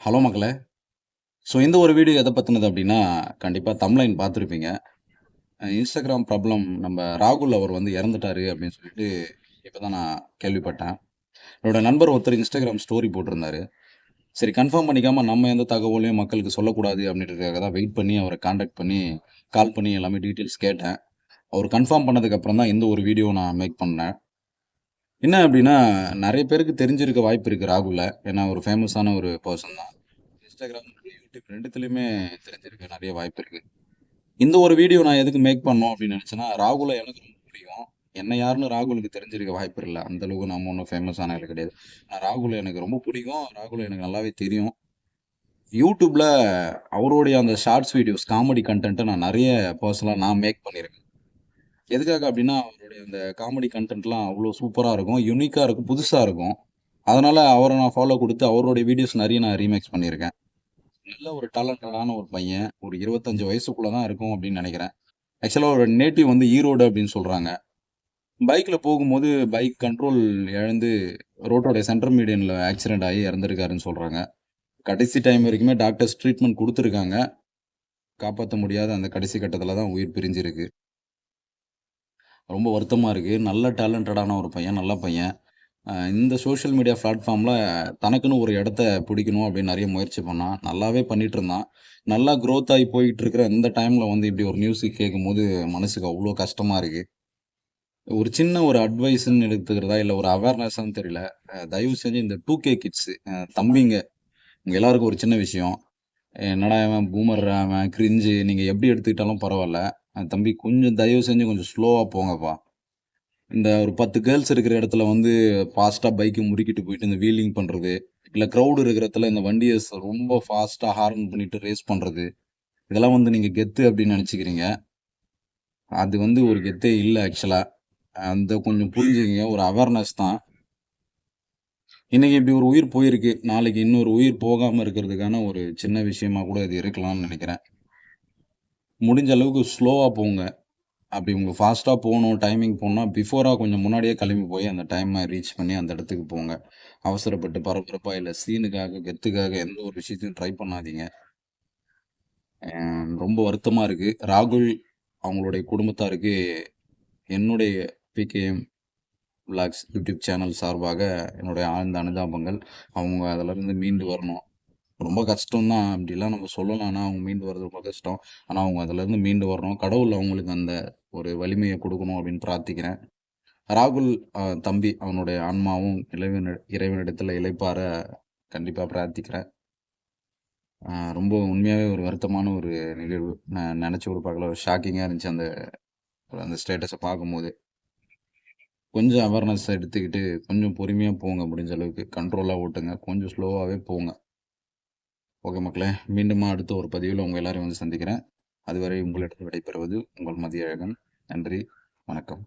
Hello மக்களே! So இந்த ஒரு வீடியோ எத பத்தினது அப்டின்னா, கண்டிப்பா தம்ப்லைன் பார்த்திருப்பீங்க. Instagram பிரபலம் நம்ம ராகுல் அவர் வந்து இறந்துட்டாரு அப்டின்னு சொல்லிட்டு இப்ப தான் நான் கேள்விப்பட்டேன். என்னோட நண்பர் ஒருத்தர் Instagram ஸ்டோரி போட்டிருந்தாரு. சரி கன்ஃபார்ம் பண்ணிக்காம நம்ம எந்த தகவலையும் மக்களுக்கு சொல்லக்கூடாது அப்டின்றதுக்காக தான் வெயிட் பண்ணி அவர கான்டாக்ட் பண்ணி, கால் பண்ணி எல்லாமே டீட்டெயில்ஸ் கேட்டேன். அவர் கன்ஃபார்ம் பண்ணதுக்கு அப்புறம் தான் இந்த ஒரு வீடியோ நான் மேக் பண்ணேன். என்ன அப்டின்னா, நெறைய பேருக்கு தெரிஞ்சிருக்க வாய்ப்பு இருக்கு ராகுல. ஏன்னா ஒரு ஃபேமஸான ஒரு பெர்சன் தான். Instagram, YouTube 2த்துலயுமே தெரிஞ்சிருக்க நெறைய வாய்ப்பு இருக்கு. இந்த ஒரு வீடியோ நான் எதுக்கு மேக் பண்ணோம் அப்படின்னு நினைச்சேன்னா, ராகுல எனக்கு ரொம்ப பிடிக்கும். என்ன யாருன்னு ராகுலுக்கு தெரிஞ்சிருக்க வாய்ப்பு இல்ல. அந்த அளவுக்கு நம்ம ஒண்ணும் ஃபேமஸான ஆளு கிடையாது. ராகுல எனக்கு ரொம்ப பிடிக்கும். ராகுல எனக்கு நல்லாவே தெரியும். YouTubeல அவருடைய அந்த ஷார்ட்ஸ் வீடியோஸ், காமெடி கன்டென்ட்ட நான் நெறைய பெர்சனலா நான் மேக் பண்ணியிருக்கேன். எதுக்காக அப்படின்னா, அவருடைய அந்த காமெடி கன்டென்ட்லாம் அவ்ளோ சூப்பரா இருக்கும். யுனிக்கா இருக்கும். புதுசா இருக்கும். அதனால அவர நான் ஃபாலோ குடுத்து அவருடைய வீடியோஸ் நெறைய நான் ரீமேக்ஸ் பண்ணியிருக்கேன். நல்ல ஒரு டேலண்டடான ஒரு பையன். ஒரு 25 வயசுக்குள்ள தான் இருக்கும் அப்படின்னு நெனைக்கிறேன். ஆக்சுவலா அவரோட நேட்டிவ் வந்து ஈரோடு அப்படின்னு சொல்றாங்க. பைக்ல போகும்போது பைக் கண்ட்ரோல் இழந்து ரோட்டோட சென்டர் மீடியன்ல ஆக்சிடென்ட் ஆகி இறந்திருக்காருன்னு சொல்றாங்க. கடைசி டைம் வரைக்குமே டாக்டர்ஸ் ட்ரீட்மெண்ட் குடுத்துருக்காங்க. காப்பாத்த முடியாத அந்த கடைசி கட்டத்துல தான் உயிர் பிரிஞ்சிருக்கு. ரொம்ப வருத்தமா இருக்கு. நல்ல டேலண்டடான ஒரு பையன், நல்ல பையன். இந்த சோசியல் மீடியா பிளாட்ஃபார்ம்ல தனக்குன்னு ஒரு இடத்த பிடிக்கணும் அப்படின்னு நெறைய முயற்சி பண்ணான். நல்லாவே பண்ணிட்டு இருந்தான். நல்லா குரோத் ஆகி போயிட்டு இருக்கிற இந்த டைம்ல வந்து இப்படி ஒரு நியூஸ் கேட்கும்போது மனசுக்கு அவ்ளோ கஷ்டமா இருக்கு. ஒரு சின்ன ஒரு அட்வைஸ்ன்னு எடுத்துக்கிறதா, இல்ல ஒரு அவேர்னஸான்னு தெரியல. தயவு செஞ்சு இந்த 2கே கிட்ஸ் தம்பிங்க, உங்க எல்லாருக்கும் ஒரு சின்ன விஷயம். என்னடா இவன் பூமர்ரா அவன், கிரிஞ்சு நீங்க எப்படி எடுத்துக்கிட்டாலும் பரவால்ல. தம்பி கொஞ்சம் தயவு செஞ்சு கொஞ்சம் ஸ்லோவா போங்கப்பா. இந்த ஒரு 10 கேர்ள்ஸ் இருக்கிற இடத்துல வந்து ஃபாஸ்ட்டா பைக்க முறுக்கிட்டு போயிட்டு இந்த வீலிங் பண்றது, இல்ல கிரவுட் இருக்கிற இடத்துல இந்த வண்டிய ரொம்ப ஃபாஸ்ட்டா ஹாரன் பண்ணிட்டு ரேஸ் பண்றது. இதெல்லாம் வந்து நீங்க கெத்து அப்படின்னு நெனச்சுக்கிறீங்க. அது வந்து ஒரு கெத்தே இல்ல ஆக்சுவலா. அந்த கொஞ்சம் புரிஞ்சுக்கங்க. ஒரு அவேர்னஸ் தான். இன்னைக்கு இப்படி ஒரு உயிர் போயிருக்கு. நாளைக்கு இன்னொரு உயிர் போகாம இருக்கிறதுக்கான ஒரு சின்ன விஷயமா கூட இது இருக்கலாம்னு நெனைக்கிறேன். முடிஞ்ச அளவுக்கு ஸ்லோவா போங்க. அப்படி உங்களுக்கு ஃபாஸ்ட்டா போணும், டைமிங் போணும்னா, பிஃபோரா கொஞ்சம் முன்னாடியே கிளம்பி போய் அந்த டைம ரீச் பண்ணி அந்த இடத்துக்கு போங்க. அவசரப்பட்டு பரபரப்பா இல்ல சீனுக்காக, கெத்துக்காக எந்த ஒரு விஷயத்தையும் ட்ரை பண்ணாதீங்க. ரொம்ப வருத்தமா இருக்கு. ராகுல் அவங்களுடைய குடும்பத்தாருக்கு என்னுடைய பிகேஎம் விளாக்ஸ் யூடியூப் சேனல் சார்பாக என்னுடைய ஆழ்ந்த அனுதாபங்கள். அவங்க அதிலருந்து மீண்டு வரணும். ரொம்ப கஷ்டம் தான். அப்படிலாம் நம்ம சொல்லலாம். ஆனா, அவங்க மீண்டு வர்றது ரொம்ப கஷ்டம். ஆனா, அவங்க அதிலருந்து மீண்டு வரணும். கடவுள் அவங்களுக்கு அந்த ஒரு வலிமைய குடுக்கணும் அப்படின்னு பிரார்த்திக்கிறேன். ராகுல் தம்பி அவனுடைய ஆன்மாவும் இறைவனிடத்தில இளைப்பாற கண்டிப்பா பிரார்த்திக்கிறேன். ரொம்ப உண்மையாவே ஒரு வருத்தமான ஒரு நிகழ்வு. நான் நெனச்சு கூட பார்க்கல. ஒரு ஷாக்கிங்கா இருந்துச்சு அந்த அந்த ஸ்டேட்டஸ பார்க்கும்போது. கொஞ்சம் அவேர்னஸ் எடுத்துக்கிட்டு, கொஞ்சம் பொறுமையா போங்க முடிஞ்ச அளவுக்கு. கண்ட்ரோலா ஓட்டுங்க. கொஞ்சம் ஸ்லோவாவே போங்க. ஓகே மக்களே! மீண்டுமா அடுத்த ஒரு பதிவில உங்க எல்லாரையும் வந்து சந்திக்கிறேன். அதுவரை உங்களிடம் விடைபெறுவது உங்கள் மதியழகன். நன்றி, வணக்கம்.